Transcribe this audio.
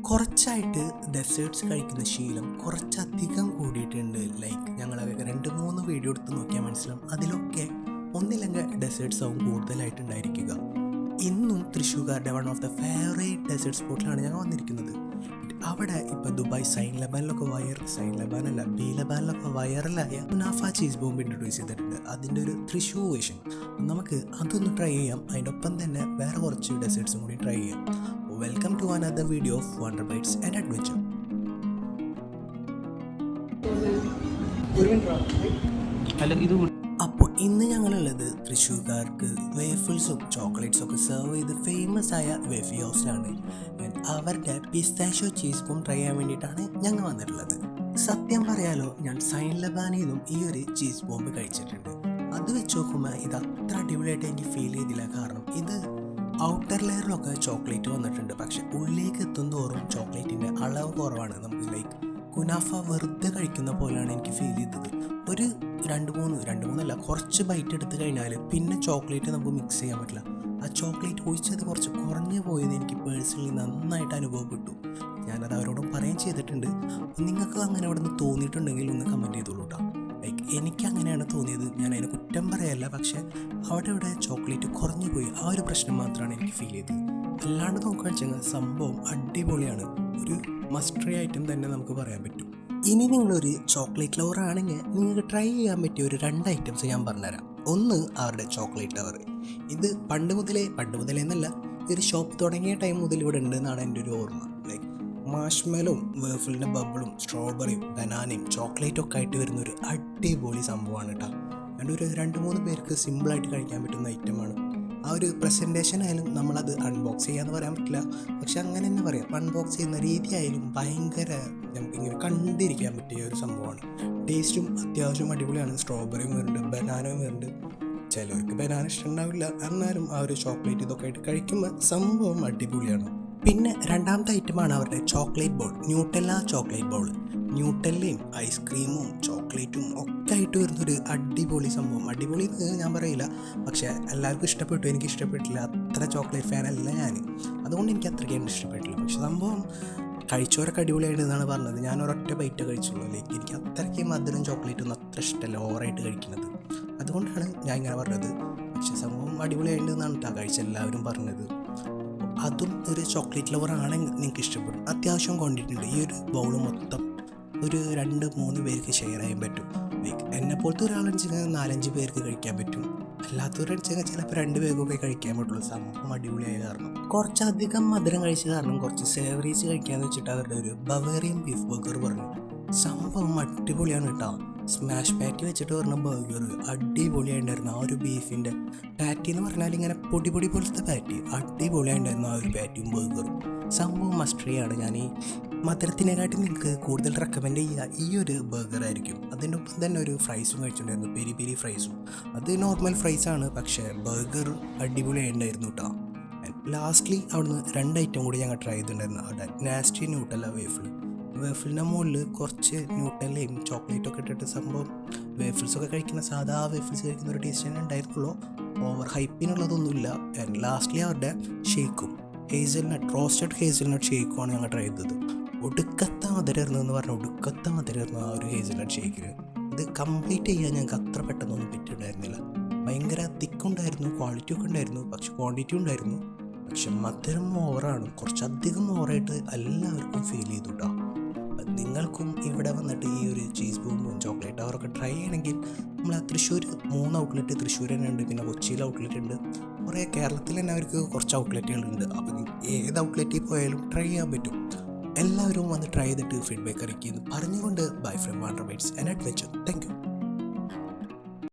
കുറച്ചായിട്ട് ഡെസേർട്ട്സ് കഴിക്കുന്ന ശീലം കുറച്ചധികം കൂടിയിട്ടുണ്ട്. ലൈക്ക് ഞങ്ങൾ 2-3 വീഡിയോ എടുത്ത് നോക്കിയാൽ മനസ്സിലാവും, അതിലൊക്കെ ഒന്നില്ലെങ്കിൽ ഡെസേർട്ട്സ് ആവും കൂടുതലായിട്ടുണ്ടായിരിക്കുക. ഇന്നും തൃശ്ശൂർക്കാരുടെ one of the favourite dessert സ്പോട്ടിലാണ് ഞാൻ വന്നിരിക്കുന്നത്. അവിടെ ഇപ്പോൾ ദുബായ് സൈൻ ലബാനിലൊക്കെ ബി ലബാനിലൊക്കെ വൈറലായ കുനാഫ ചീസ് ബോംബ് ഇൻട്രൊഡ്യൂസ് ചെയ്തിട്ടുണ്ട്. അതിൻ്റെ ഒരു തൃശ്ശൂർ വേഷൻ. നമുക്ക് അതൊന്ന് ട്രൈ ചെയ്യാം. അതിൻ്റെ ഒപ്പം തന്നെ വേറെ കുറച്ച് ഡെസേർട്ട്സും കൂടി ട്രൈ ചെയ്യാം. Welcome to another video of Wonder Bites and adventure. അപ്പോൾ ഇന്ന് ഞങ്ങളുള്ളത് തൃശ്ശൂർക്കാർക്ക് വേഫിൾസും ചോക്ലേറ്റ്സും ഒക്കെ സെർവ് ചെയ്ത് ഫേമസ് ആയ വേഫി ഹൗസിലാണ്. അവരുടെ പിസ്താഷ്യോ ചീസ് ബോംബ് ട്രൈ ചെയ്യാൻ വേണ്ടിയിട്ടാണ് ഞങ്ങൾ വന്നിട്ടുള്ളത്. സത്യം പറയാലോ, ഞാൻ സൈൻ ലബാനിൽ നിന്നും ഈ ഒരു ചീസ് ബോംബ് കഴിച്ചിട്ടുണ്ട്. അത് വെച്ച് നോക്കുമ്പോൾ ഇത് അത്ര അടിപൊളിയായിട്ട് എനിക്ക് ഫീൽ ചെയ്തില്ല. കാരണം ഇത് ഔട്ടർ ലെയറിലൊക്കെ ചോക്ലേറ്റ് വന്നിട്ടുണ്ട്, പക്ഷെ ഉള്ളിലേക്ക് എത്തും തോറും ചോക്ലേറ്റിൻ്റെ അളവ് കുറവാണ്. നമുക്ക് ലൈക്ക് കുനാഫ വെറുതെ കഴിക്കുന്ന പോലെയാണ് എനിക്ക് ഫീൽ ചെയ്തത്. ഒരു രണ്ട് മൂന്നല്ല കുറച്ച് ബൈറ്റ് എടുത്ത് കഴിഞ്ഞാൽ പിന്നെ ചോക്ലേറ്റ് നമുക്ക് മിക്സ് ചെയ്യാൻ പറ്റില്ല. ആ ചോക്ലേറ്റ് ഒഴിച്ചത് കുറച്ച് കുറഞ്ഞു പോയത് എനിക്ക് പേഴ്സണലി നന്നായിട്ട് അനുഭവപ്പെട്ടു. ഞാനത് അവരോടും പറയുകയും ചെയ്തിട്ടുണ്ട്. നിങ്ങൾക്ക് അങ്ങനെ അവിടെ നിന്ന് തോന്നിയിട്ടുണ്ടെങ്കിൽ ഒന്ന് കമൻറ്റ് ചെയ്തോളൂ കേട്ടോ. ലൈക്ക് എനിക്ക് അങ്ങനെയാണ് തോന്നിയത്. ഞാൻ അതിനെ കുറ്റം പറയല്ല, പക്ഷേ അവിടെ ചോക്ലേറ്റ് കുറഞ്ഞു പോയി. ആ ഒരു പ്രശ്നം മാത്രമാണ് എനിക്ക് ഫീൽ ചെയ്തത്. അല്ലാണ്ട് നോക്കുകയാണെന്ന് വെച്ചാൽ സംഭവം അടിപൊളിയാണ്. ഒരു മസ്റ്റ് ഐറ്റം തന്നെ നമുക്ക് പറയാൻ പറ്റും. ഇനി നിങ്ങളൊരു ചോക്ലേറ്റ് ലവർ ആണെങ്കിൽ നിങ്ങൾക്ക് ട്രൈ ചെയ്യാൻ പറ്റിയ ഒരു 2 ഐറ്റംസ് ഞാൻ പറഞ്ഞുതരാം. ഒന്ന് അവരുടെ ചോക്ലേറ്റ് ലവർ. ഇത് പണ്ട് മുതലേ എന്നല്ല, ഒരു ഷോപ്പ് തുടങ്ങിയ ടൈം മുതൽ ഇവിടെ ഉണ്ടെന്നാണ് എൻ്റെ ഒരു ഓർമ്മ. ലൈക്ക് മാഷ്മെലും വേഫിളിൻ്റെ ബബിളും സ്ട്രോബെറിയും ബനാനയും ചോക്ലേറ്റും ഒക്കെ ആയിട്ട് വരുന്ന ഒരു അടിപൊളി സംഭവമാണ് കേട്ടോ. അതിൻ്റെ ഒരു 2-3 പേർക്ക് സിമ്പിളായിട്ട് കഴിക്കാൻ പറ്റുന്ന ഐറ്റമാണ്. ആ ഒരു പ്രസൻറ്റേഷൻ ആയാലും നമ്മളത് അൺബോക്സ് ചെയ്യാമെന്ന് പറയാൻ പറ്റില്ല, പക്ഷെ അങ്ങനെ തന്നെ പറയാം. അൺബോക്സ് ചെയ്യുന്ന രീതി ആയാലും ഭയങ്കര നമുക്കിങ്ങനെ കണ്ടിരിക്കാൻ പറ്റിയ ഒരു സംഭവമാണ്. ടേസ്റ്റും അത്യാവശ്യം അടിപൊളിയാണ്. സ്ട്രോബെറിയും വരുന്നുണ്ട്, ബനാനയും വരുന്നുണ്ട്. ചിലവർക്ക് ബനാന ഇഷ്ടമുണ്ടാവില്ല, എന്നാലും ആ ഒരു ചോക്ലേറ്റ് ഇതൊക്കെ ആയിട്ട് കഴിക്കുമ്പോൾ സംഭവം അടിപൊളിയാണ്. പിന്നെ രണ്ടാമത്തെ ഐറ്റമാണ് അവരുടെ chocolate ball, Nutella chocolate ball. ന്യൂട്ടെല്ലയും ഐസ്ക്രീമും ചോക്ലേറ്റും ഒക്കെ ആയിട്ട് വരുന്നൊരു അടിപൊളി സംഭവം. അടിപൊളി ഞാൻ പറയില്ല, പക്ഷേ എല്ലാവർക്കും ഇഷ്ടപ്പെട്ടു. എനിക്ക് ഇഷ്ടപ്പെട്ടില്ല. അത്ര ചോക്ലേറ്റ് ഫാനല്ല ഞാൻ, അതുകൊണ്ട് എനിക്ക് അത്രയ്ക്ക് ഇഷ്ടപ്പെട്ടില്ല. പക്ഷെ സംഭവം കഴിച്ചവരൊക്കെ അടിപൊളിയായിട്ട് എന്നാണ് പറഞ്ഞത്. ഞാൻ ഒരൊറ്റ ബൈറ്റ് കഴിച്ചുള്ളൂ. ലൈക്ക് എനിക്ക് അത്രയ്ക്ക് മധുരം ചോക്ലേറ്റൊന്നും അത്ര ഇഷ്ടമല്ല ഓവറായിട്ട് കഴിക്കുന്നത്. അതുകൊണ്ടാണ് ഞാൻ ഇങ്ങനെ പറഞ്ഞത്. പക്ഷെ സംഭവം അടിപൊളിയായിട്ട് എന്നാണ് കേട്ടോ കഴിച്ച എല്ലാവരും പറഞ്ഞത്. അതും ഒരു ചോക്ലേറ്റ് ലവർ ആണെങ്കിൽ നിങ്ങൾക്ക് ഇഷ്ടപ്പെടും. അത്യാവശ്യം ക്വാണ്ടിറ്റി ഉണ്ട്. ഈ ഒരു ബൗള് മൊത്തം ഒരു 2-3 പേർക്ക് ഷെയർ ചെയ്യാൻ പറ്റും. ലൈക്ക് എന്നെപ്പോലത്തെ ഒരാളെന്ന് 4-5 പേർക്ക് കഴിക്കാൻ പറ്റും. അല്ലാത്തവരെന്ന് ചിലപ്പോൾ 2 പേർക്കൊക്കെ കഴിക്കാൻ പറ്റുള്ളൂ. സംഭവം അടിപൊളിയായ കാരണം കുറച്ചധികം മധുരം കഴിച്ച കാരണം കുറച്ച് സേവറീസ് കഴിക്കാമെന്ന് വെച്ചിട്ട് അവരുടെ ഒരു ബവേറിയൻ ബീഫ് ബർഗർ പറഞ്ഞു. സംഭവം അടിപൊളിയാണ് കേട്ടോ. സ്മാഷ് പാറ്റി വെച്ചിട്ട് പറഞ്ഞ ബർഗർ അടിപൊളിയായിട്ടുണ്ടായിരുന്നു. ആ ഒരു ബീഫിൻ്റെ പാറ്റി എന്ന് പറഞ്ഞാൽ ഇങ്ങനെ പൊടി പോലത്തെ പാറ്റി അടിപൊളിയായിട്ടുണ്ടായിരുന്നു. ആ ഒരു പാറ്റിയും ബർഗറും സംഭവം മസ്റ്ററിയാണ്. ഞാൻ ഈ മധുരത്തിനെക്കാട്ടി നിങ്ങൾക്ക് കൂടുതൽ റെക്കമെൻഡ് ചെയ്യുക ഈ ഒരു ബർഗർ ആയിരിക്കും. അതിൻ്റെ ഒപ്പം തന്നെ ഒരു ഫ്രൈസും കഴിച്ചിട്ടുണ്ടായിരുന്നു, പെരി ഫ്രൈസും. അത് നോർമൽ ഫ്രൈസാണ്, പക്ഷേ ബർഗർ അടിപൊളിയായിട്ടുണ്ടായിരുന്നു കേട്ടോ. ലാസ്റ്റ്ലി അവിടുന്ന് 2 ഐറ്റം കൂടി ഞങ്ങൾ ട്രൈ ചെയ്തിട്ടുണ്ടായിരുന്നു. അവിടെ നാസ്റ്റി ന്യൂട്ടെല്ല വേഫിളിൻ്റെ മുകളിൽ കുറച്ച് ന്യൂട്ടെല്ലയും ചോക്ലേറ്റും ഒക്കെ ഇട്ടിട്ട് സംഭവം വേഫിൾസൊക്കെ കഴിക്കുന്ന സാധാ വേഫിൾസ് കഴിക്കുന്ന ഒരു ടേസ്റ്റ് തന്നെ ഉണ്ടായിരുന്നുള്ളൂ. ഓവർ ഹൈപ്പിനുള്ളതൊന്നുമില്ല. ലാസ്റ്റ്ലി അവരുടെ ഷേക്കും റോസ്റ്റഡ് ഹേസൽനട്ട് ഷേക്കുമാണ് ഞങ്ങൾ ട്രൈ ചെയ്തത്. ഒടുക്കത്തെ മധുരമായിരുന്നു ആ ഒരു ഹേസൽനട്ട് ഷേക്കിന്. ഇത് കംപ്ലീറ്റ് ചെയ്യാൻ ഞങ്ങൾക്ക് അത്ര പെട്ടെന്നൊന്നും പറ്റിയിട്ടുണ്ടായിരുന്നില്ല. ഭയങ്കര തിക്കുണ്ടായിരുന്നു, ക്വാളിറ്റി ഒക്കെ ഉണ്ടായിരുന്നു, പക്ഷെ ക്വാണ്ടിറ്റി ഉണ്ടായിരുന്നു. പക്ഷെ മധുരം ഓവറാണ്, കുറച്ചധികം ഓവറായിട്ട് എല്ലാവർക്കും ഫീൽ ചെയ്തു കേട്ടോ. നിങ്ങൾക്കും ഇവിടെ വന്നിട്ട് ഈ ഒരു ചീസ് ബോംബും ചോക്ലേറ്റ് അവരൊക്കെ ട്രൈ ചെയ്യണമെങ്കിൽ നമ്മൾ തൃശ്ശൂർ 3 ഔട്ട്ലെറ്റ് തൃശ്ശൂർ തന്നെ ഉണ്ട്. പിന്നെ കൊച്ചിയിൽ ഔട്ട്ലെറ്റ് ഉണ്ട്. കുറേ കേരളത്തിൽ തന്നെ അവർക്ക് കുറച്ച് ഔട്ട്ലെറ്റുകളുണ്ട്. അപ്പോൾ ഏത് ഔട്ട്ലെറ്റിൽ പോയാലും ട്രൈ ചെയ്യാൻ പറ്റും. എല്ലാവരും വന്ന് ട്രൈ ചെയ്തിട്ട് ഫീഡ്ബാക്ക് അറിയിക്കുന്നു പറഞ്ഞുകൊണ്ട് bye from Wonder Bites and adventure. Thank U.